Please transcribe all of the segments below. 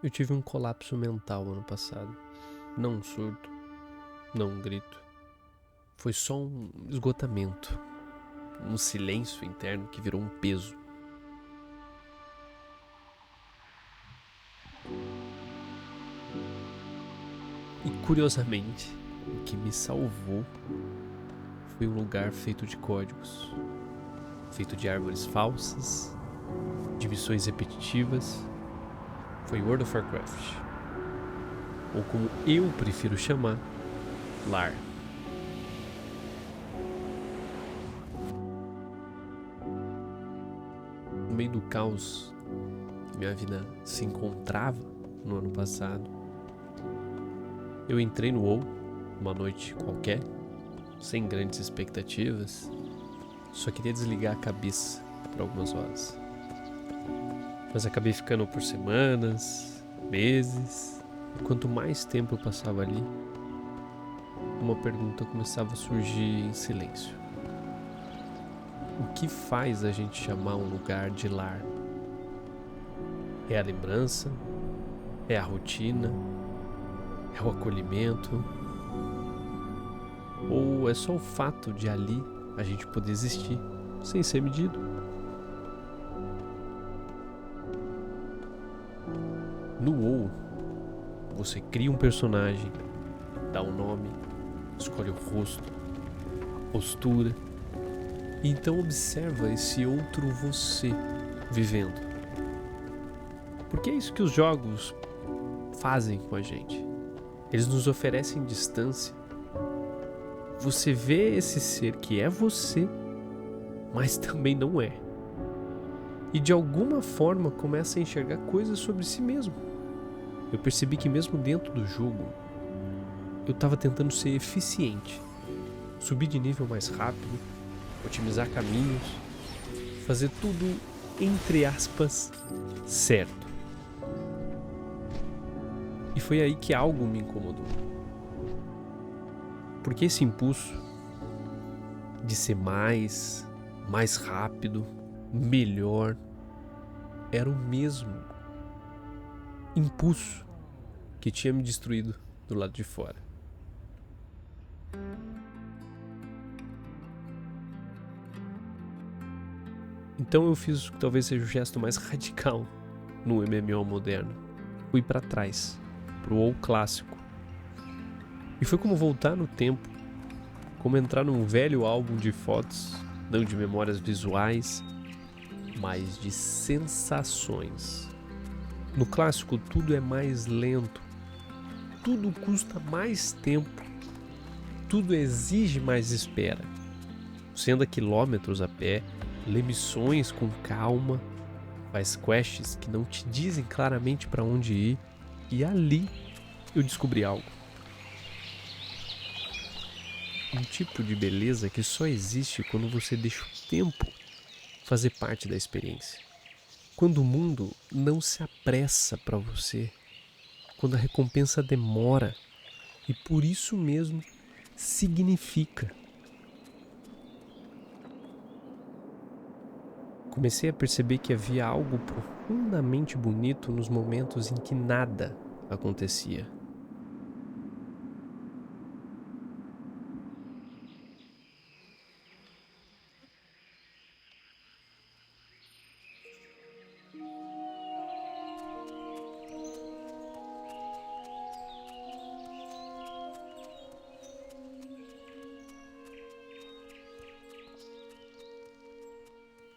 Eu tive um colapso mental ano passado. Não um surto, não um grito. Foi só um esgotamento, um silêncio interno que virou um peso. E curiosamente, o que me salvou foi um lugar feito de códigos, feito de árvores falsas, de missões repetitivas. Foi World of Warcraft, ou como eu prefiro chamar, lar. No meio do caos que minha vida se encontrava no ano passado, eu entrei no WoW uma noite qualquer, sem grandes expectativas, só queria desligar a cabeça por algumas horas. Mas acabei ficando por semanas, meses, e quanto mais tempo eu passava ali, uma pergunta começava a surgir em silêncio. O que faz a gente chamar um lugar de lar? É a lembrança? É a rotina? É o acolhimento? Ou é só o fato de ali a gente poder existir sem ser medido? No WoW, você cria um personagem, dá um nome, escolhe o rosto, a postura, e então observa esse outro você vivendo. Porque é isso que os jogos fazem com a gente. Eles nos oferecem distância. Você vê esse ser que é você, mas também não é. E de alguma forma começa a enxergar coisas sobre si mesmo. Eu percebi que mesmo dentro do jogo, eu estava tentando ser eficiente, subir de nível mais rápido, otimizar caminhos, fazer tudo, entre aspas, certo. E foi aí que algo me incomodou. Porque esse impulso de ser mais rápido, melhor, era o mesmo impulso que tinha me destruído do lado de fora. Então eu fiz o que talvez seja o gesto mais radical no MMO moderno. Fui para trás, pro WoW clássico. E foi como voltar no tempo, como entrar num velho álbum de fotos, não de memórias visuais, mas de sensações. No clássico tudo é mais lento, tudo custa mais tempo, tudo exige mais espera. Você anda quilômetros a pé, lê missões com calma, faz quests que não te dizem claramente para onde ir, e ali eu descobri algo. Um tipo de beleza que só existe quando você deixa o tempo fazer parte da experiência. Quando o mundo não se apressa para você, quando a recompensa demora e por isso mesmo significa. Comecei a perceber que havia algo profundamente bonito nos momentos em que nada acontecia.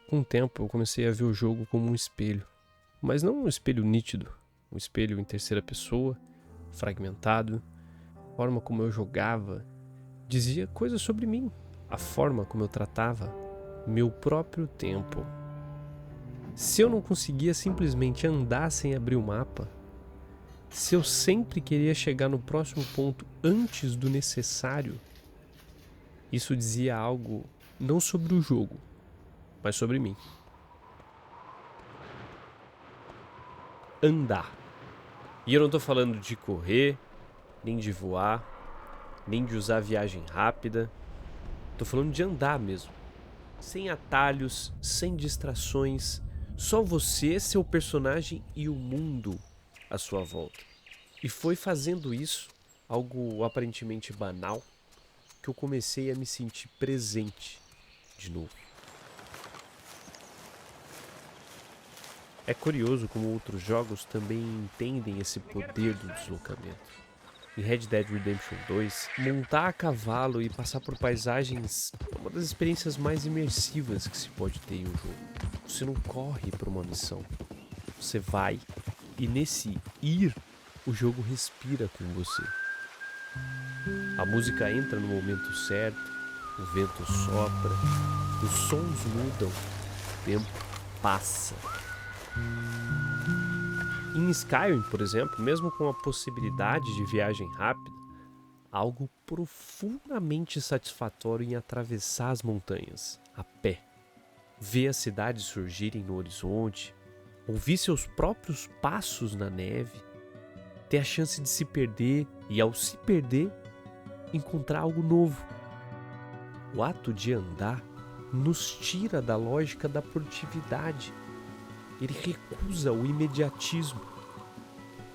Com o tempo eu comecei a ver o jogo como um espelho, mas não um espelho nítido, um espelho em terceira pessoa, fragmentado. A forma como eu jogava dizia coisas sobre mim, a forma como eu tratava meu próprio tempo. Se eu não conseguia simplesmente andar sem abrir o mapa, se eu sempre queria chegar no próximo ponto antes do necessário, isso dizia algo não sobre o jogo, mas sobre mim. Andar. E eu não tô falando de correr, nem de voar, nem de usar viagem rápida. Tô falando de andar mesmo. Sem atalhos, sem distrações, só você, seu personagem e o mundo. à sua volta. E foi fazendo isso, algo aparentemente banal, que eu comecei a me sentir presente de novo. É curioso como outros jogos também entendem esse poder do deslocamento. Em Red Dead Redemption 2, montar a cavalo e passar por paisagens é uma das experiências mais imersivas que se pode ter em um jogo. Você não corre para uma missão, você vai, e nesse ir, o jogo respira com você. A música entra no momento certo, o vento sopra, os sons mudam, o tempo passa. Em Skyrim, por exemplo, mesmo com a possibilidade de viagem rápida, há algo profundamente satisfatório em atravessar as montanhas a pé, ver as cidades surgirem no horizonte, ouvir seus próprios passos na neve, ter a chance de se perder e, ao se perder, encontrar algo novo. O ato de andar nos tira da lógica da produtividade. Ele recusa o imediatismo,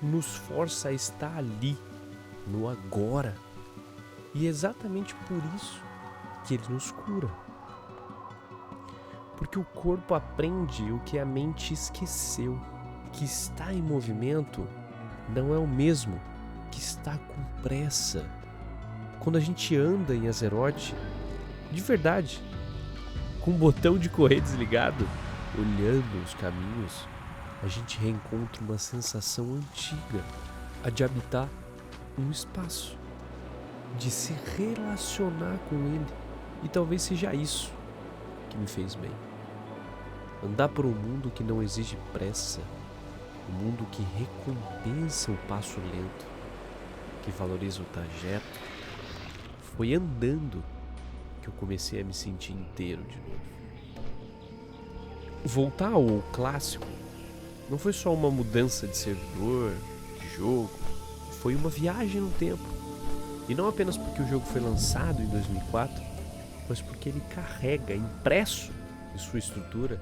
nos força a estar ali, no agora. E é exatamente por isso que ele nos cura. Porque o corpo aprende o que a mente esqueceu. Que está em movimento não é o mesmo que está com pressa. Quando a gente anda em Azeroth, de verdade, com o botão de correr desligado, olhando os caminhos, a gente reencontra uma sensação antiga, a de habitar um espaço, de se relacionar com ele. E talvez seja isso que me fez bem. Andar por um mundo que não exige pressa, um mundo que recompensa o passo lento, que valoriza o trajeto. Foi andando que eu comecei a me sentir inteiro de novo. Voltar ao clássico não foi só uma mudança de servidor, de jogo, foi uma viagem no tempo. E não apenas porque o jogo foi lançado em 2004, mas porque ele carrega impresso em sua estrutura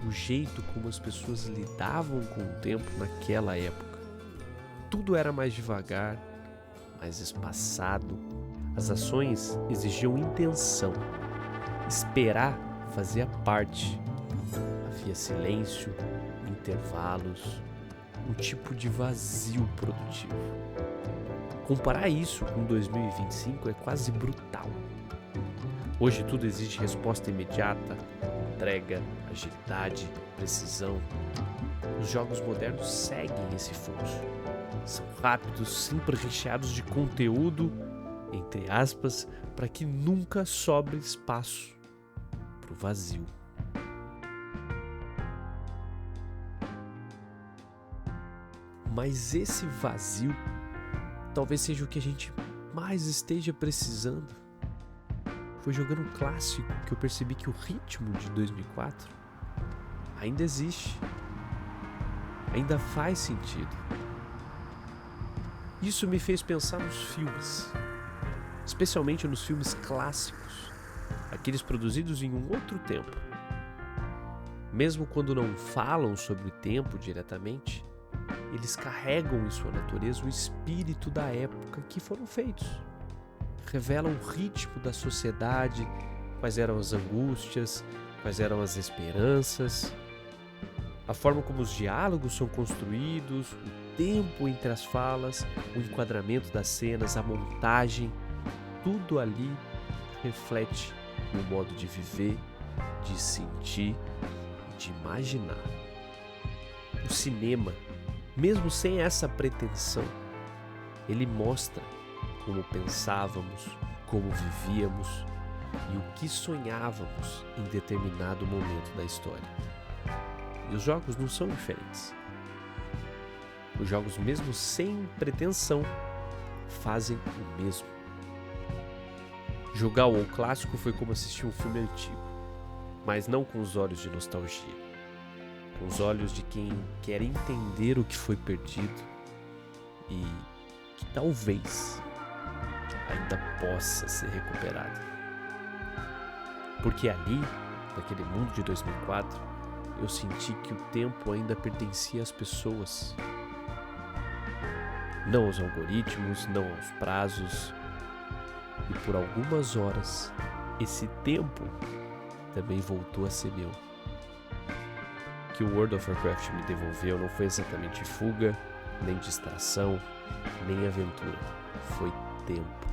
o jeito como as pessoas lidavam com o tempo naquela época. Tudo era mais devagar, mais espaçado. As ações exigiam intenção. Esperar fazia parte. Havia silêncio, intervalos, um tipo de vazio produtivo. Comparar isso com 2025 é quase brutal. Hoje tudo exige resposta imediata, entrega, agilidade, precisão. Os jogos modernos seguem esse fluxo. São rápidos, sempre recheados de conteúdo, entre aspas, para que nunca sobre espaço para o vazio. Mas esse vazio talvez seja o que a gente mais esteja precisando. Foi jogando um clássico que eu percebi que o ritmo de 2004 ainda existe, ainda faz sentido. Isso me fez pensar nos filmes, especialmente nos filmes clássicos, aqueles produzidos em um outro tempo. Mesmo quando não falam sobre o tempo diretamente, eles carregam em sua natureza o espírito da época que foram feitos. Revelam o ritmo da sociedade, quais eram as angústias, quais eram as esperanças, a forma como os diálogos são construídos, o tempo entre as falas, o enquadramento das cenas, a montagem, tudo ali reflete o modo de viver, de sentir e de imaginar. O cinema, mesmo sem essa pretensão, ele mostra como pensávamos, como vivíamos e o que sonhávamos em determinado momento da história. E os jogos não são diferentes. Os jogos, mesmo sem pretensão, fazem o mesmo. Jogar o WoW clássico foi como assistir um filme antigo, mas não com os olhos de nostalgia, com os olhos de quem quer entender o que foi perdido e que talvez ainda possa ser recuperado. Porque ali, naquele mundo de 2004, eu senti que o tempo ainda pertencia às pessoas. não aos algoritmos, não aos prazos. E por algumas horas, esse tempo também voltou a ser meu. O que o World of Warcraft me devolveu não foi exatamente fuga, nem distração, nem aventura. Foi tempo.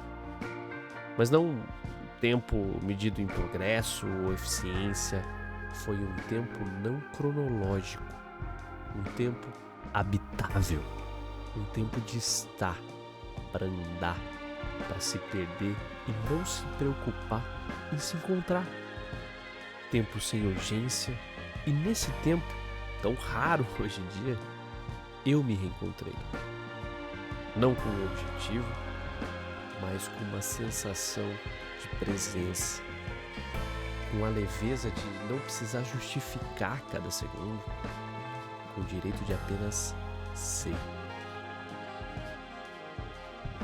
Mas não tempo medido em progresso ou eficiência. Foi um tempo não cronológico. Um tempo habitável. Um tempo de estar, para andar, para se perder e não se preocupar em se encontrar. Tempo sem urgência, e nesse tempo, tão raro hoje em dia, eu me reencontrei. Não com um objetivo, mas com uma sensação de presença. Com a leveza de não precisar justificar cada segundo, com o direito de apenas ser.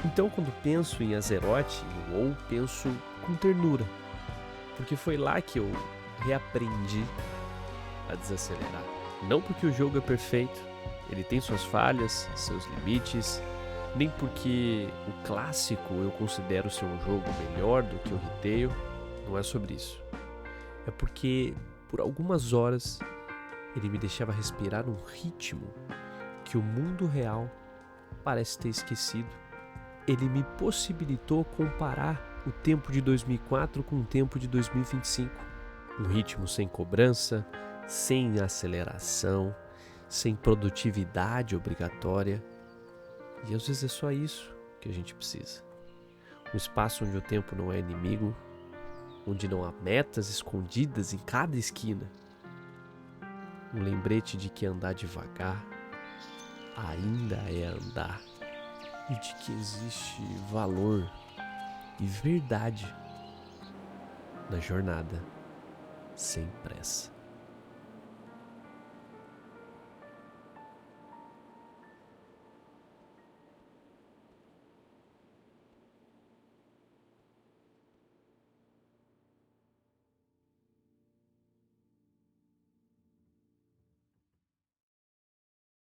Então, quando penso em Azeroth, ou penso com ternura, porque foi lá que eu reaprendi a desacelerar. Não porque o jogo é perfeito, ele tem suas falhas, seus limites, nem porque o clássico eu considero ser um jogo melhor do que o retail, não é sobre isso. É porque, por algumas horas, ele me deixava respirar num ritmo que o mundo real parece ter esquecido. Ele me possibilitou comparar o tempo de 2004 com o tempo de 2025. Um ritmo sem cobrança, sem aceleração, sem produtividade obrigatória. E às vezes é só isso que a gente precisa. Um espaço onde o tempo não é inimigo, onde não há metas escondidas em cada esquina. Um lembrete de que andar devagar ainda é andar. E de que existe valor e verdade na jornada sem pressa.